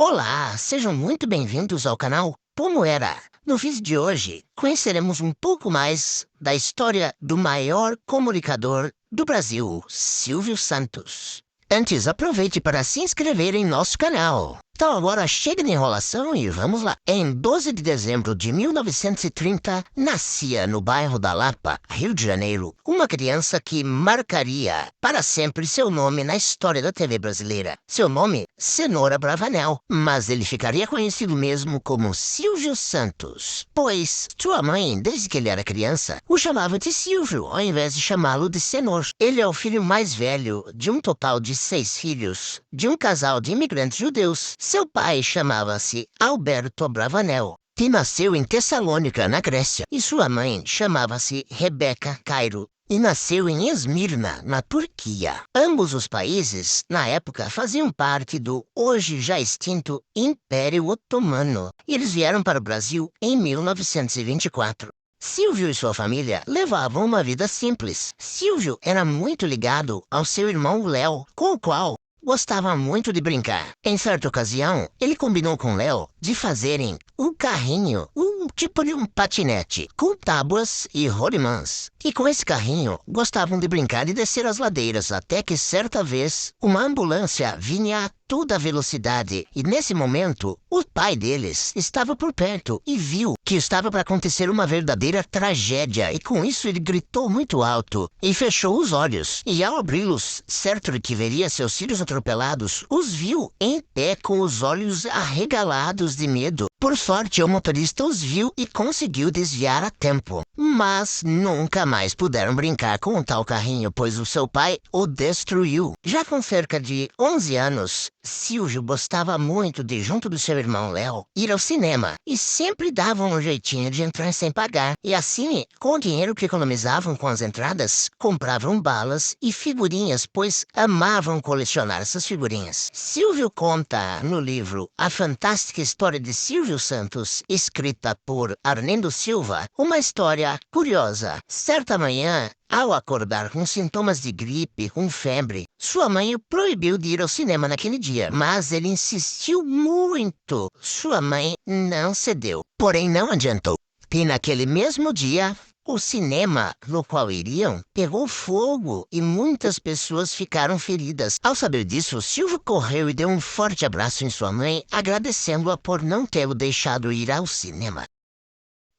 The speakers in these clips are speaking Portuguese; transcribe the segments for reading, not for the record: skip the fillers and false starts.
Olá, sejam muito bem-vindos ao canal Como Era. No vídeo de hoje, conheceremos um pouco mais da história do maior comunicador do Brasil, Silvio Santos. Antes, aproveite para se inscrever em nosso canal. Então agora chega de enrolação e vamos lá. Em 12 de dezembro de 1930, nascia no bairro da Lapa, Rio de Janeiro, uma criança que marcaria para sempre seu nome na história da TV brasileira. Seu nome, Cenoura Bravanel, mas ele ficaria conhecido mesmo como Silvio Santos, pois sua mãe, desde que ele era criança, o chamava de Silvio, ao invés de chamá-lo de Cenor. Ele é o filho mais velho de um total de 6 filhos, de um casal de imigrantes judeus. Seu pai chamava-se Alberto Bravanel, que nasceu em Tessalônica, na Grécia, e sua mãe chamava-se Rebeca Cairo, e nasceu em Esmirna, na Turquia. Ambos os países, na época, faziam parte do hoje já extinto Império Otomano, e eles vieram para o Brasil em 1924. Silvio e sua família levavam uma vida simples. Silvio era muito ligado ao seu irmão Léo, com o qual gostava muito de brincar. Em certa ocasião, ele combinou com Léo de fazerem um carrinho, um tipo de um patinete, com tábuas e rolimãs. E com esse carrinho, gostavam de brincar e descer as ladeiras, até que certa vez, uma ambulância vinha a toda velocidade. E nesse momento, o pai deles estava por perto e viu que estava para acontecer uma verdadeira tragédia. E com isso ele gritou muito alto e fechou os olhos. E ao abri-los, certo de que veria seus filhos atropelados, os viu em pé com os olhos arregalados de medo. Por sorte, o motorista os viu e conseguiu desviar a tempo. Mas nunca mais puderam brincar com o tal carrinho, pois o seu pai o destruiu. Já com cerca de 11 anos, Silvio gostava muito de, junto do seu irmão Léo, ir ao cinema. E sempre davam um jeitinho de entrar sem pagar. E assim, com o dinheiro que economizavam com as entradas, compravam balas e figurinhas, pois amavam colecionar essas figurinhas. Silvio conta no livro A Fantástica História de Silvio Santos, escrita por Arlindo Silva, uma história curiosa. Certa manhã, ao acordar com sintomas de gripe, com febre, sua mãe o proibiu de ir ao cinema naquele dia, mas ele insistiu muito. Sua mãe não cedeu, porém não adiantou. E naquele mesmo dia, o cinema no qual iriam pegou fogo e muitas pessoas ficaram feridas. Ao saber disso, Silvio correu e deu um forte abraço em sua mãe, agradecendo-a por não tê-lo deixado ir ao cinema.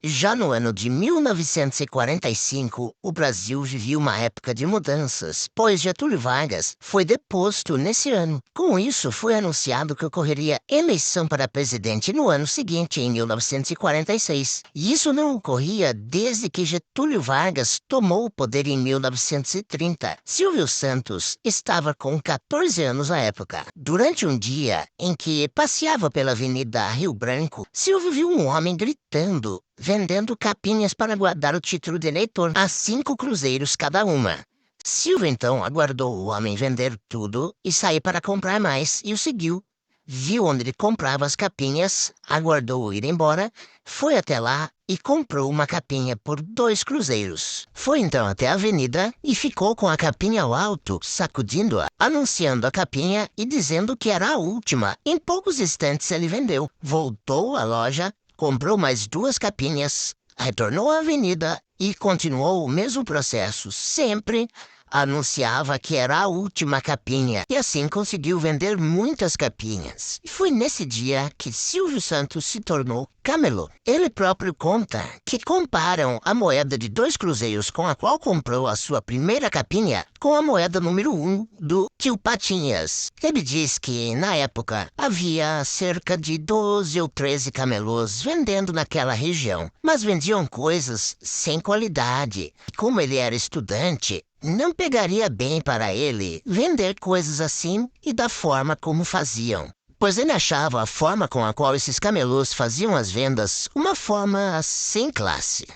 Já no ano de 1945, o Brasil vivia uma época de mudanças, pois Getúlio Vargas foi deposto nesse ano. Com isso, foi anunciado que ocorreria eleição para presidente no ano seguinte, em 1946. E isso não ocorria desde que Getúlio Vargas tomou o poder em 1930. Silvio Santos estava com 14 anos à época. Durante um dia em que passeava pela Avenida Rio Branco, Silvio viu um homem gritando, vendendo capinhas para guardar o título de eleitor a 5 cruzeiros cada uma. Silvio então aguardou o homem vender tudo e sair para comprar mais e o seguiu. Viu onde ele comprava as capinhas, aguardou-o ir embora, foi até lá e comprou uma capinha por 2 cruzeiros. Foi então até a avenida e ficou com a capinha ao alto, sacudindo-a, anunciando a capinha e dizendo que era a última. Em poucos instantes ele vendeu. Voltou à loja, comprou mais 2 capinhas, retornou à avenida e continuou o mesmo processo. Sempre anunciava que era a última capinha e assim conseguiu vender muitas capinhas. E foi nesse dia que Silvio Santos se tornou camelô. Ele próprio conta que comparam a moeda de 2 cruzeiros com a qual comprou a sua primeira capinha com a moeda número 1 do Tio Patinhas. Ele diz que, na época, havia cerca de 12 ou 13 camelôs vendendo naquela região, mas vendiam coisas sem qualidade. Como ele era estudante, não pegaria bem para ele vender coisas assim e da forma como faziam, pois ele achava a forma com a qual esses camelôs faziam as vendas uma forma sem classe.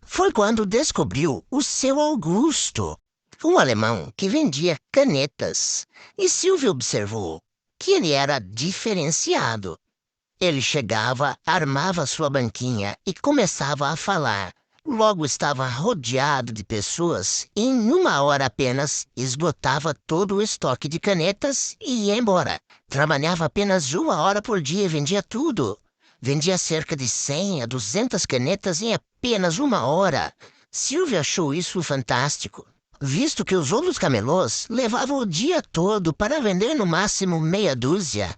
Foi quando descobriu o seu Augusto, um alemão que vendia canetas, e Silvio observou que ele era diferenciado. Ele chegava, armava sua banquinha e começava a falar: Logo estava rodeado de pessoas e em uma hora apenas esgotava todo o estoque de canetas e ia embora. Trabalhava apenas uma hora por dia e vendia tudo. Vendia cerca de 100 a 200 canetas em apenas uma hora. Silvio achou isso fantástico, visto que os outros camelôs levavam o dia todo para vender no máximo meia dúzia.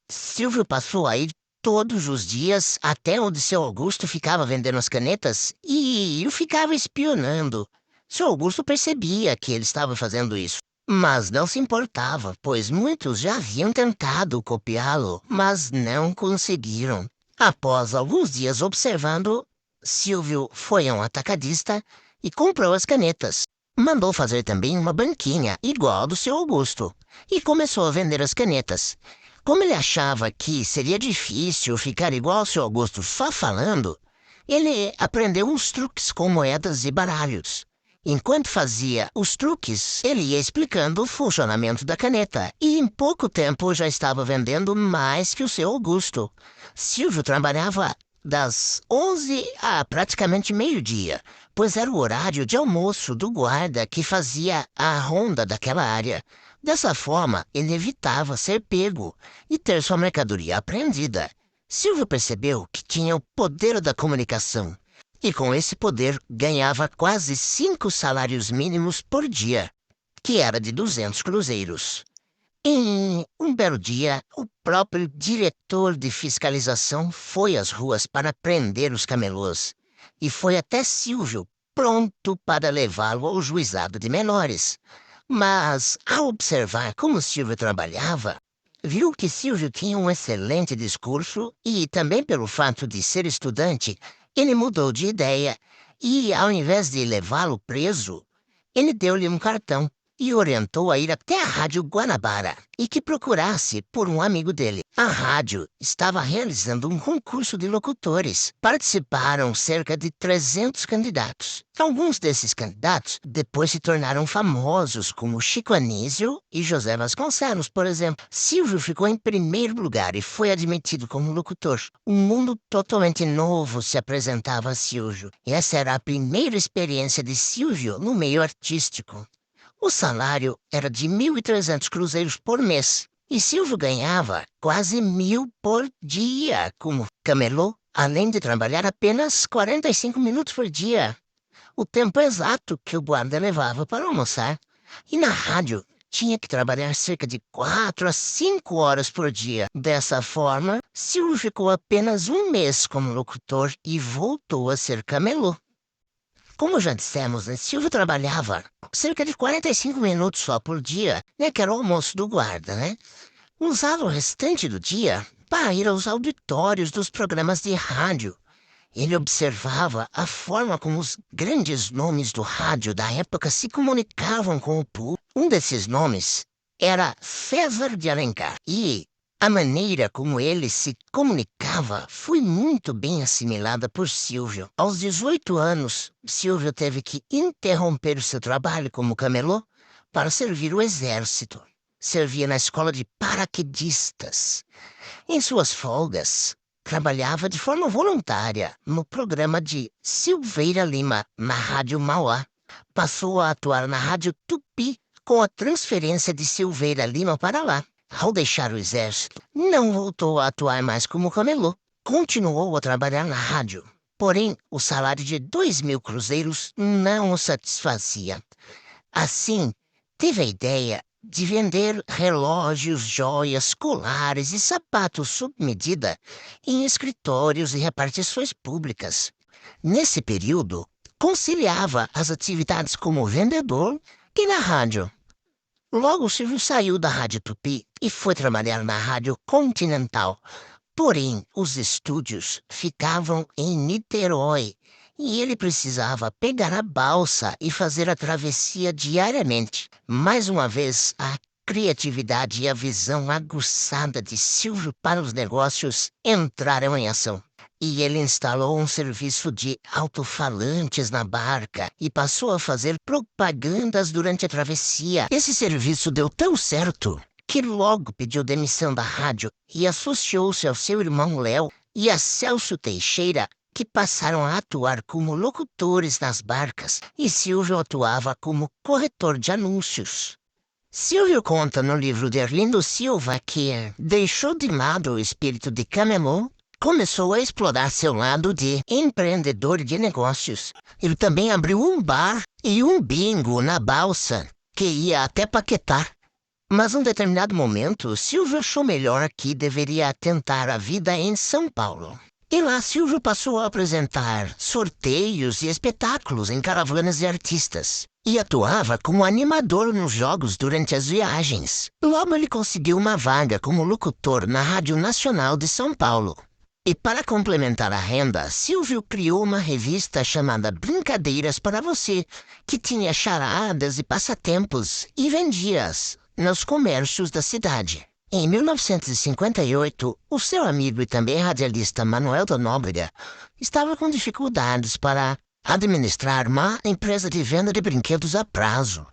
Silvio passou a ir todos os dias até onde seu Augusto ficava vendendo as canetas e eu ficava espionando. Seu Augusto percebia que ele estava fazendo isso, mas não se importava, pois muitos já haviam tentado copiá-lo, mas não conseguiram. Após alguns dias observando, Silvio foi a um atacadista e comprou as canetas. Mandou fazer também uma banquinha igual a do seu Augusto e começou a vender as canetas. Como ele achava que seria difícil ficar igual ao seu Augusto só falando, ele aprendeu uns truques com moedas e baralhos. Enquanto fazia os truques, ele ia explicando o funcionamento da caneta e em pouco tempo já estava vendendo mais que o seu Augusto. Silvio trabalhava das 11 a praticamente meio-dia, pois era o horário de almoço do guarda que fazia a ronda daquela área. Dessa forma, ele evitava ser pego e ter sua mercadoria apreendida. Silvio percebeu que tinha o poder da comunicação e com esse poder ganhava quase 5 salários mínimos por dia, que era de 200 cruzeiros. Em um belo dia, o próprio diretor de fiscalização foi às ruas para prender os camelôs e foi até Silvio, pronto para levá-lo ao juizado de menores. Mas, ao observar como Silvio trabalhava, viu que Silvio tinha um excelente discurso e, também pelo fato de ser estudante, ele mudou de ideia e, ao invés de levá-lo preso, ele deu-lhe um cartão e orientou a ir até a Rádio Guanabara e que procurasse por um amigo dele. A rádio estava realizando um concurso de locutores. Participaram cerca de 300 candidatos. Alguns desses candidatos depois se tornaram famosos, como Chico Anísio e José Vasconcelos, por exemplo. Silvio ficou em primeiro lugar e foi admitido como locutor. Um mundo totalmente novo se apresentava a Silvio. E essa era a primeira experiência de Silvio no meio artístico. O salário era de 1.300 cruzeiros por mês, e Silvio ganhava quase 1.000 por dia como camelô, além de trabalhar apenas 45 minutos por dia, o tempo exato que o guarda levava para almoçar. E na rádio tinha que trabalhar cerca de 4 a 5 horas por dia. Dessa forma, Silvio ficou apenas um mês como locutor e voltou a ser camelô. Como já dissemos, Silvio trabalhava cerca de 45 minutos só por dia, que era o almoço do guarda, Usava o restante do dia para ir aos auditórios dos programas de rádio. Ele observava a forma como os grandes nomes do rádio da época se comunicavam com o público. Um desses nomes era César de Alencar e a maneira como ele se comunicava foi muito bem assimilada por Silvio. Aos 18 anos, Silvio teve que interromper o seu trabalho como camelô para servir o exército. Servia na escola de paraquedistas. Em suas folgas, trabalhava de forma voluntária no programa de Silveira Lima, na Rádio Mauá. Passou a atuar na Rádio Tupi com a transferência de Silveira Lima para lá. Ao deixar o exército, não voltou a atuar mais como camelô. Continuou a trabalhar na rádio. Porém, o salário de 2.000 cruzeiros não o satisfazia. Assim, teve a ideia de vender relógios, joias, colares e sapatos sob medida em escritórios e repartições públicas. Nesse período, conciliava as atividades como vendedor e na rádio. Logo, Silvio saiu da Rádio Tupi e foi trabalhar na Rádio Continental. Porém, os estúdios ficavam em Niterói e ele precisava pegar a balsa e fazer a travessia diariamente. Mais uma vez, a criatividade e a visão aguçada de Silvio para os negócios entraram em ação. E ele instalou um serviço de alto-falantes na barca e passou a fazer propagandas durante a travessia. Esse serviço deu tão certo que logo pediu demissão da rádio e associou-se ao seu irmão Léo e a Celso Teixeira que passaram a atuar como locutores nas barcas e Silvio atuava como corretor de anúncios. Silvio conta no livro de Arlindo Silva que deixou de lado o espírito de camelô, começou a explorar seu lado de empreendedor de negócios. Ele também abriu um bar e um bingo na balsa, que ia até Paquetá. Mas num determinado momento, Silvio achou melhor que deveria tentar a vida em São Paulo. E lá Silvio passou a apresentar sorteios e espetáculos em caravanas de artistas. E atuava como animador nos jogos durante as viagens. Logo ele conseguiu uma vaga como locutor na Rádio Nacional de São Paulo. E para complementar a renda, Silvio criou uma revista chamada Brincadeiras para Você, que tinha charadas e passatempos e vendia-as nos comércios da cidade. Em 1958, o seu amigo e também radialista Manuel da Nóbrega estava com dificuldades para administrar uma empresa de venda de brinquedos a prazo.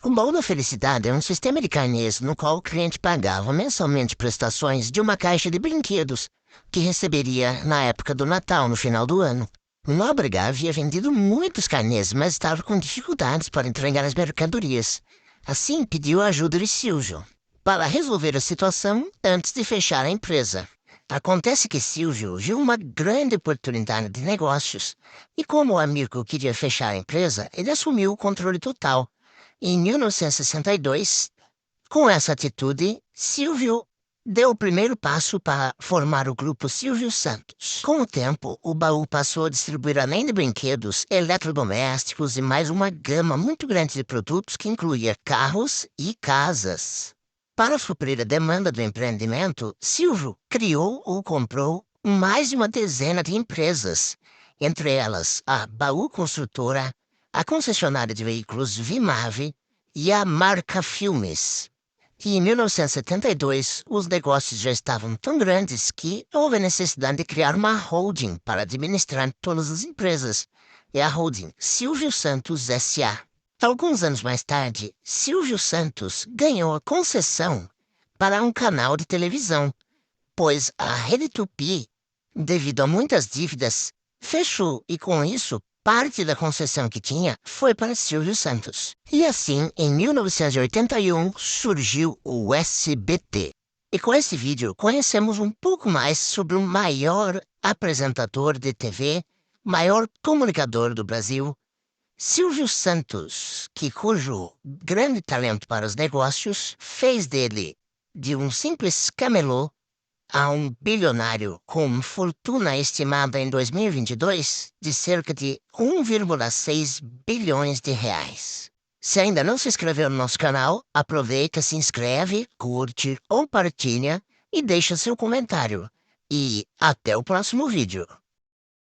O Baú da Felicidade é um sistema de carnês no qual o cliente pagava mensalmente prestações de uma caixa de brinquedos que receberia na época do Natal, no final do ano. O Nóbrega havia vendido muitos carnês, mas estava com dificuldades para entregar as mercadorias. Assim, pediu a ajuda de Silvio para resolver a situação antes de fechar a empresa. Acontece que Silvio viu uma grande oportunidade de negócios e, como o amigo queria fechar a empresa, ele assumiu o controle total. Em 1962, com essa atitude, Silvio deu o primeiro passo para formar o grupo Silvio Santos. Com o tempo, o baú passou a distribuir além de brinquedos, eletrodomésticos e mais uma gama muito grande de produtos que incluía carros e casas. Para suprir a demanda do empreendimento, Silvio criou ou comprou mais de uma dezena de empresas, entre elas a Baú Construtora, a concessionária de veículos Vimave e a Marca Filmes. E em 1972, os negócios já estavam tão grandes que houve a necessidade de criar uma holding para administrar todas as empresas. É a holding Silvio Santos S.A. Alguns anos mais tarde, Silvio Santos ganhou a concessão para um canal de televisão, pois a Rede Tupi, devido a muitas dívidas, fechou e com isso parte da concessão que tinha foi para Silvio Santos. E assim, em 1981, surgiu o SBT. E com esse vídeo conhecemos um pouco mais sobre o maior apresentador de TV, maior comunicador do Brasil, Silvio Santos, cujo grande talento para os negócios fez dele de um simples camelô a um bilionário com fortuna estimada em 2022 de cerca de 1,6 bilhões de reais. Se ainda não se inscreveu no nosso canal, aproveita, se inscreve, curte, compartilha e deixa seu comentário. E até o próximo vídeo.